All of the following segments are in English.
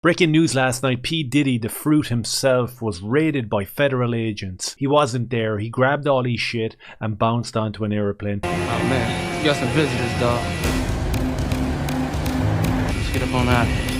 Breaking news last night, P. Diddy, the fruit himself, was raided by federal agents. He wasn't there. He grabbed all his shit and bounced onto an airplane. Oh man, you got some visitors, dog. Let's get up on out of here.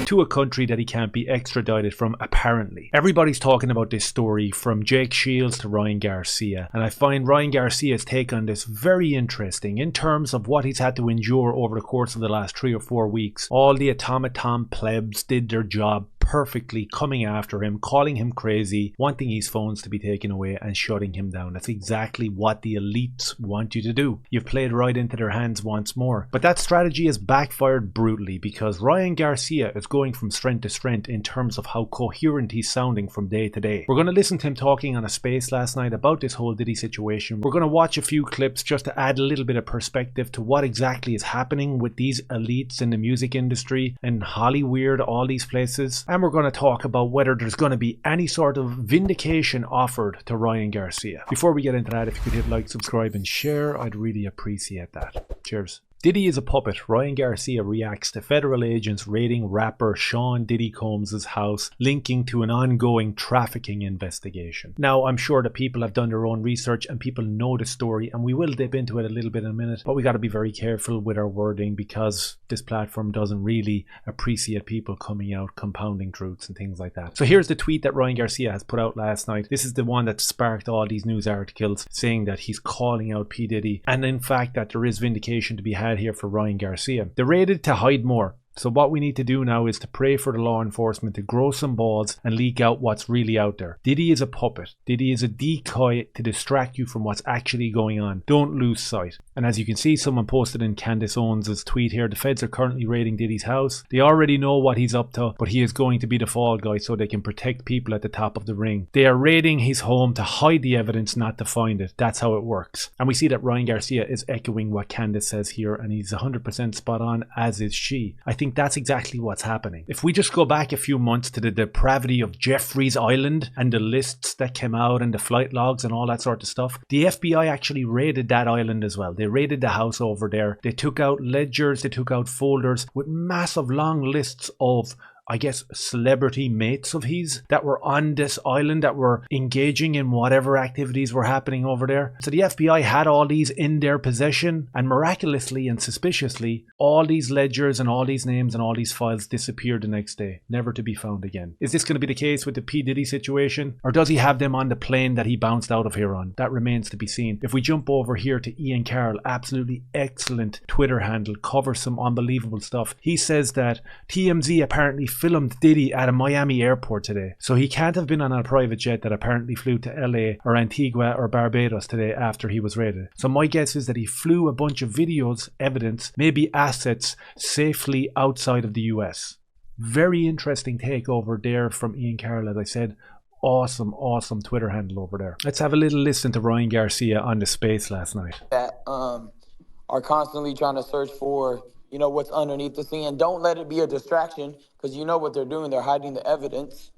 To a country that he can't be extradited from, apparently. Everybody's talking about this story, from Jake Shields to Ryan Garcia, and I find Ryan Garcia's take on this very interesting in terms of what he's had to endure over the course of the last 3 or 4 weeks. All the automaton plebs did their job perfectly, coming after him, calling him crazy, wanting his phones to be taken away and shutting him down. That's exactly what the elites want you to do. You've played right into their hands once more. But that strategy has backfired brutally, because Ryan Garcia is going from strength to strength in terms of how coherent he's sounding from day to day. We're going to listen to him talking on a space last night about this whole Diddy situation. We're going to watch a few clips just to add a little bit of perspective to what exactly is happening with these elites in the music industry and Hollywood, all these places. And we're going to talk about whether there's going to be any sort of vindication offered to Ryan Garcia. Before we get into that, if you could hit like, subscribe and share, I'd really appreciate that. Cheers. Diddy is a puppet. Ryan Garcia reacts to federal agents raiding rapper Sean Diddy Combs' house, linking to an ongoing trafficking investigation. Now, I'm sure that people have done their own research and people know the story, and we will dip into it a little bit in a minute, but we got to be very careful with our wording, because this platform doesn't really appreciate people coming out compounding truths and things like that. So here's the tweet that Ryan Garcia has put out last night. This is the one that sparked all these news articles saying that he's calling out P. Diddy, and in fact that there is vindication to be had here for Ryan Garcia. They raided to hide more. So what we need to do now is to pray for the law enforcement to grow some balls and leak out what's really out there. Diddy is a puppet. Diddy is a decoy to distract you from what's actually going on. Don't lose sight. And as you can see, someone posted in Candace Owens' tweet here, the feds are currently raiding Diddy's house. They already know what he's up to, but he is going to be the fall guy so they can protect people at the top of the ring. They are raiding his home to hide the evidence, not to find it. That's how it works. And we see that Ryan Garcia is echoing what Candace says here, and he's 100% spot on, as is she. I think that's exactly what's happening. If we just go back a few months to the depravity of Jeffrey's Island and the lists that came out and the flight logs and all that sort of stuff, the FBI actually raided that island as well. They raided the house over there. They took out ledgers, they took out folders with massive long lists of, I guess, celebrity mates of his that were on this island, that were engaging in whatever activities were happening over there. So the FBI had all these in their possession, and miraculously and suspiciously, all these ledgers and all these names and all these files disappeared the next day, never to be found again. Is this going to be the case with the P. Diddy situation? Or does he have them on the plane that he bounced out of here on? That remains to be seen. If we jump over here to Ian Carroll, absolutely excellent Twitter handle, covers some unbelievable stuff. He says that TMZ apparently filmed Diddy at a Miami airport today. So he can't have been on a private jet that apparently flew to LA or Antigua or Barbados today after he was raided. So my guess is that he flew a bunch of videos, evidence, maybe assets safely outside of the US. Very interesting take over there from Ian Carroll, as I said. Awesome Twitter handle over there. Let's have a little listen to Ryan Garcia on the space last night. That are constantly trying to search for, you know, what's underneath the scene. Don't let it be a distraction, because you know what they're doing. They're hiding the evidence.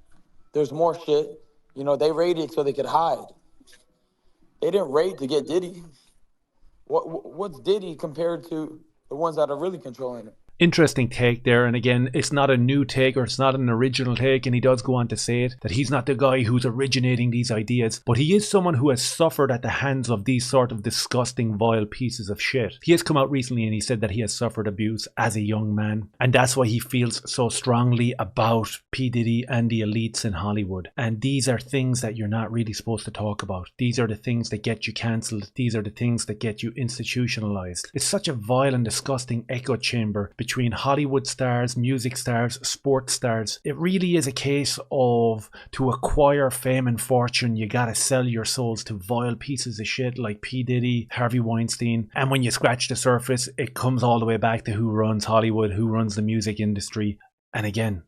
There's more shit. You know, they raided so they could hide. They didn't raid to get Diddy. What's Diddy compared to the ones that are really controlling it? Interesting take there, and again, it's not a new take or it's not an original take, and he does go on to say it, that he's not the guy who's originating these ideas, but he is someone who has suffered at the hands of these sort of disgusting, vile pieces of shit. He has come out recently and he said that he has suffered abuse as a young man, and that's why he feels so strongly about P. Diddy and the elites in Hollywood. And these are things that you're not really supposed to talk about. These are the things that get you cancelled. These are the things that get you institutionalized. It's such a vile and disgusting echo chamber between Hollywood stars, music stars, sports stars. It really is a case of, to acquire fame and fortune, you gotta sell your souls to vile pieces of shit like P. Diddy, Harvey Weinstein. And when you scratch the surface, it comes all the way back to who runs Hollywood, who runs the music industry. And again,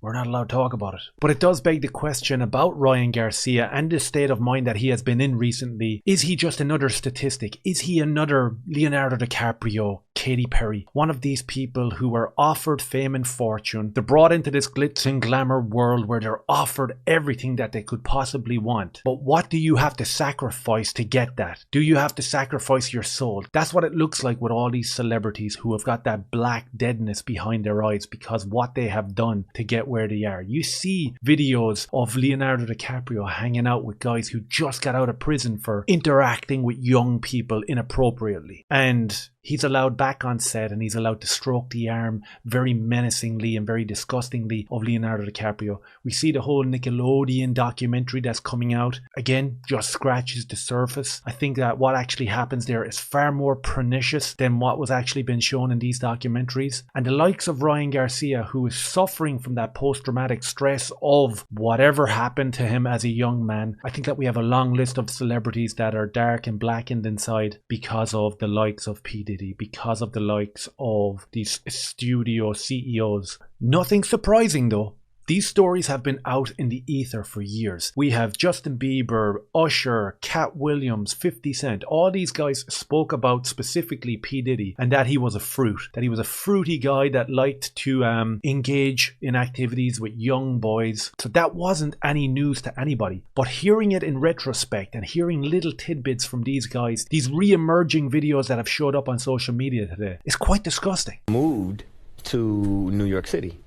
we're not allowed to talk about it. But it does beg the question about Ryan Garcia and the state of mind that he has been in recently. Is he just another statistic? Is he another Leonardo DiCaprio? Katy Perry, one of these people who are offered fame and fortune. They're brought into this glitz and glamour world where they're offered everything that they could possibly want. But what do you have to sacrifice to get that? Do you have to sacrifice your soul? That's what it looks like with all these celebrities who have got that black deadness behind their eyes because what they have done to get where they are. You see videos of Leonardo DiCaprio hanging out with guys who just got out of prison for interacting with young people inappropriately. And he's allowed back on set and he's allowed to stroke the arm very menacingly and very disgustingly of Leonardo DiCaprio. We see the whole Nickelodeon documentary that's coming out. Again, just scratches the surface. I think that what actually happens there is far more pernicious than what was actually been shown in these documentaries. And the likes of Ryan Garcia, who is suffering from that post-traumatic stress of whatever happened to him as a young man. I think that we have a long list of celebrities that are dark and blackened inside because of the likes of P. Diddy, because of the likes of these studio CEOs. Nothing surprising though. These stories have been out in the ether for years. We have Justin Bieber, Usher, Cat Williams, 50 Cent. All these guys spoke about specifically P. Diddy and that he was a fruit. That he was a fruity guy that liked to engage in activities with young boys. So that wasn't any news to anybody. But hearing it in retrospect and hearing little tidbits from these guys, these re-emerging videos that have showed up on social media today, is quite disgusting. Moved to New York City.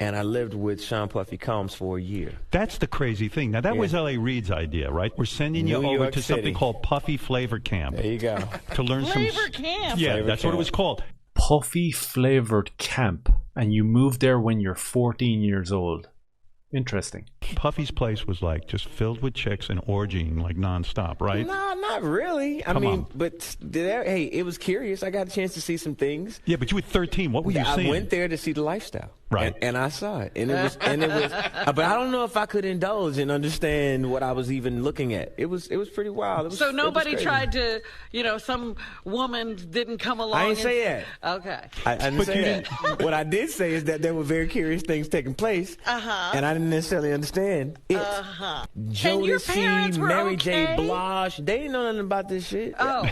And I lived with Sean Puffy Combs for a year. That's the crazy thing. Now, that was L.A. Reid's idea, right? We're sending you over to something called Puffy Flavor Camp. There you go. To learn Flavor Camp. Yeah, Flavor that's Camp. what it was called. Puffy Flavored Camp. And you moved there when you're 14 years old. Interesting. Puffy's place was like just filled with chicks and orgying like nonstop, right? No, not really. I Come mean, on. but hey, it was curious. I got a chance to see some things. Yeah, but you were 13. What were you I seeing? went there to see the lifestyle. Right. And I saw it. And it was but I don't know if I could indulge and understand what I was even looking at. It was pretty wild. So nobody it was crazy. tried to, some woman didn't come along. I didn't say that. Okay. I didn't say that. What I did say is that there were very curious things taking place. And I didn't necessarily understand it. And your parents Jodeci, were Mary okay? J. Blige, they didn't know nothing about this shit. Oh.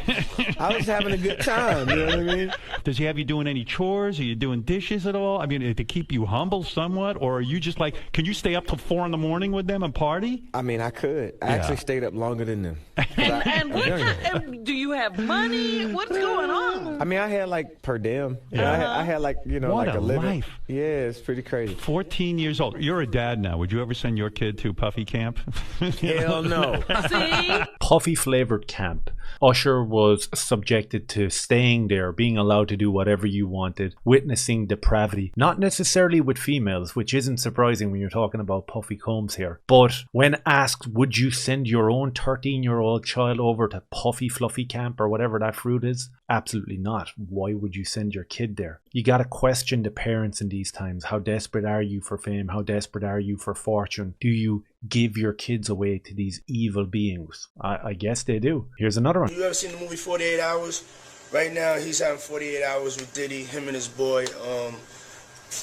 I was having a good time, you know what I mean? Does he have you doing any chores? Are you doing dishes at all? I mean, to keep you humble somewhat? Or are you just like, can you stay up till 4 in the morning with them and party? I mean, I could. I actually stayed up longer than them. And do you have money? What's going on? I mean, I had like per diem. Yeah. I had like, What like a living. life. Yeah, it's pretty crazy. 14 years old. You're a dad now. Would you ever send your kid to Puffy Camp? Hell no. See? Puffy Flavored Camp. Usher was subjected to staying there, being allowed to do whatever you wanted, witnessing depravity. Not necessarily with females, which isn't surprising when you're talking about Puffy Combs here. But when asked, would you send your own 13-year-old child over to Puffy Fluffy Camp or whatever that fruit is? Absolutely not. Why would you send your kid there? You gotta question the parents in these times. How desperate are you for fame? How desperate are you for fortune? Do you give your kids away to these evil beings? I guess they do. Here's another one. You ever seen the movie 48 Hours? Right now, he's having 48 hours with Diddy, him and his boy.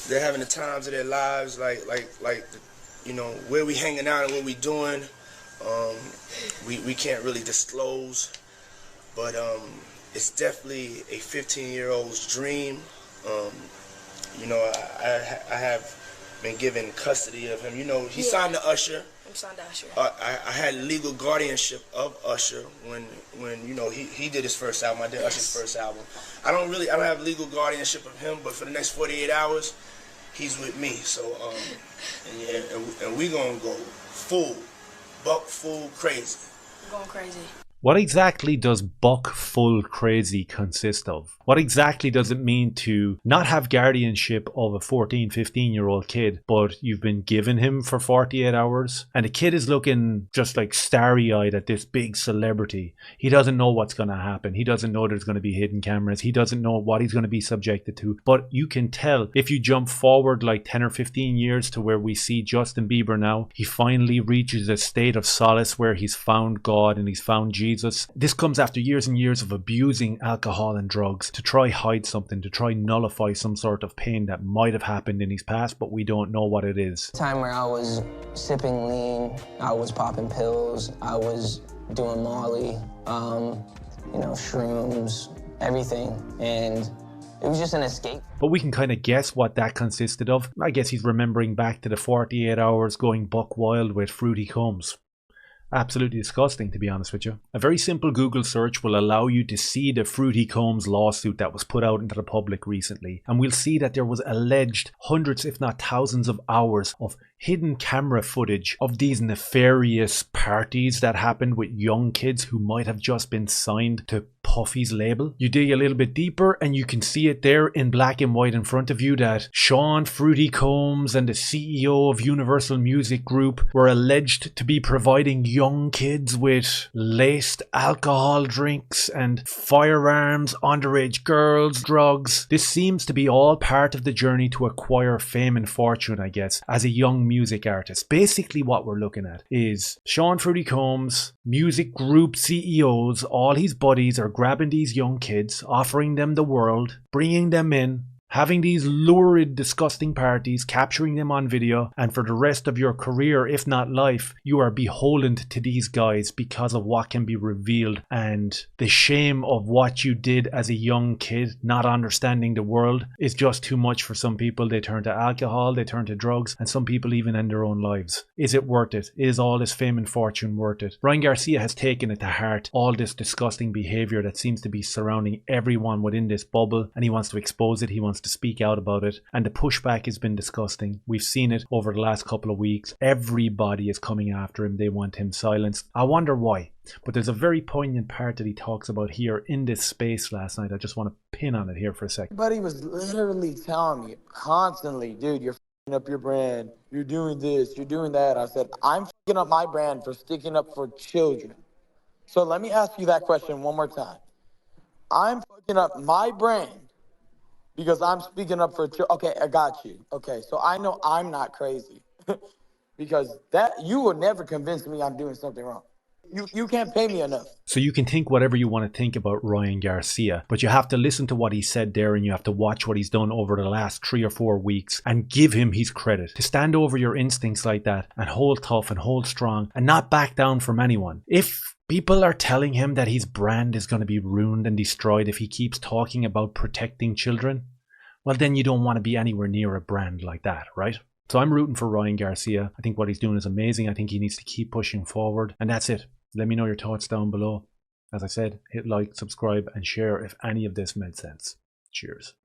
They're having the times of their lives, like where we hanging out and what we doing. We can't really disclose, but it's definitely a 15-year-old's dream. I have been given custody of him. He signed to Usher. I'm signed to Usher. I had legal guardianship of Usher when he did his first album. I did Usher's first album. I don't have legal guardianship of him, but for the next 48 hours, he's with me. So and we gonna go buck full crazy. I'm going crazy. What exactly does buck full crazy consist of? What exactly does it mean to not have guardianship of a 14, 15-year-old kid, but you've been given him for 48 hours? And the kid is looking just like starry-eyed at this big celebrity. He doesn't know what's going to happen. He doesn't know there's going to be hidden cameras. He doesn't know what he's going to be subjected to. But you can tell if you jump forward like 10 or 15 years to where we see Justin Bieber now, he finally reaches a state of solace where he's found God and he's found Jesus. This comes after years and years of abusing alcohol and drugs to try hide something, to try nullify some sort of pain that might have happened in his past, but we don't know what it is. Time where I was sipping lean, I was popping pills, I was doing Molly, shrooms, everything. And It was just an escape. But we can kind of guess what that consisted of. I guess he's remembering back to the 48 hours going buck wild with Fruity Combs. Absolutely disgusting, to be honest with you. A very simple Google search will allow you to see the Fruity Combs lawsuit that was put out into the public recently. And we'll see that there was alleged hundreds, if not thousands of hours of hidden camera footage of these nefarious parties that happened with young kids who might have just been signed to Puffy's label. You dig a little bit deeper and you can see it there in black and white in front of you that Sean Fruity Combs and the CEO of Universal Music Group were alleged to be providing young kids with laced alcohol drinks and firearms, underage girls, drugs. This seems to be all part of the journey to acquire fame and fortune, I guess, as a young music artist. Basically what we're looking at is Sean Fruity Combs, music group CEOs, all his buddies are grabbing these young kids, offering them the world, bringing them in, having these lurid, disgusting parties, capturing them on video, and for the rest of your career, if not life, you are beholden to these guys because of what can be revealed and the shame of what you did as a young kid, not understanding the world, is just too much for some people. They turn to alcohol, they turn to drugs, and some people even end their own lives. Is it worth it? Is all this fame and fortune worth it? Ryan Garcia has taken it to heart, all this disgusting behavior that seems to be surrounding everyone within this bubble, and he wants to expose it. He wants to speak out about it, and the pushback has been disgusting. We've seen it over the last couple of weeks. Everybody is coming after him. They want him silenced. I wonder why. But there's a very poignant part that he talks about here in this space last night. I just want to pin on it here for a second. But he was literally telling me constantly, dude, you're f***ing up your brand. You're doing this, you're doing that. I said, I'm f***ing up my brand for sticking up for children. So let me ask you that question one more time. I'm f***ing up my brand because I'm speaking up for children. Okay, I got you. Okay, so I know I'm not crazy because that you will never convince me I'm doing something wrong. You can't pay me enough. So you can think whatever you want to think about Ryan Garcia, but you have to listen to what he said there, and you have to watch what he's done over the last 3 or 4 weeks and give him his credit. To stand over your instincts like that and hold tough and hold strong and not back down from anyone. If people are telling him that his brand is going to be ruined and destroyed if he keeps talking about protecting children, well, then you don't want to be anywhere near a brand like that, right? So I'm rooting for Ryan Garcia. I think what he's doing is amazing. I think he needs to keep pushing forward. And that's it. Let me know your thoughts down below. As I said, hit like, subscribe, and share if any of this made sense. Cheers.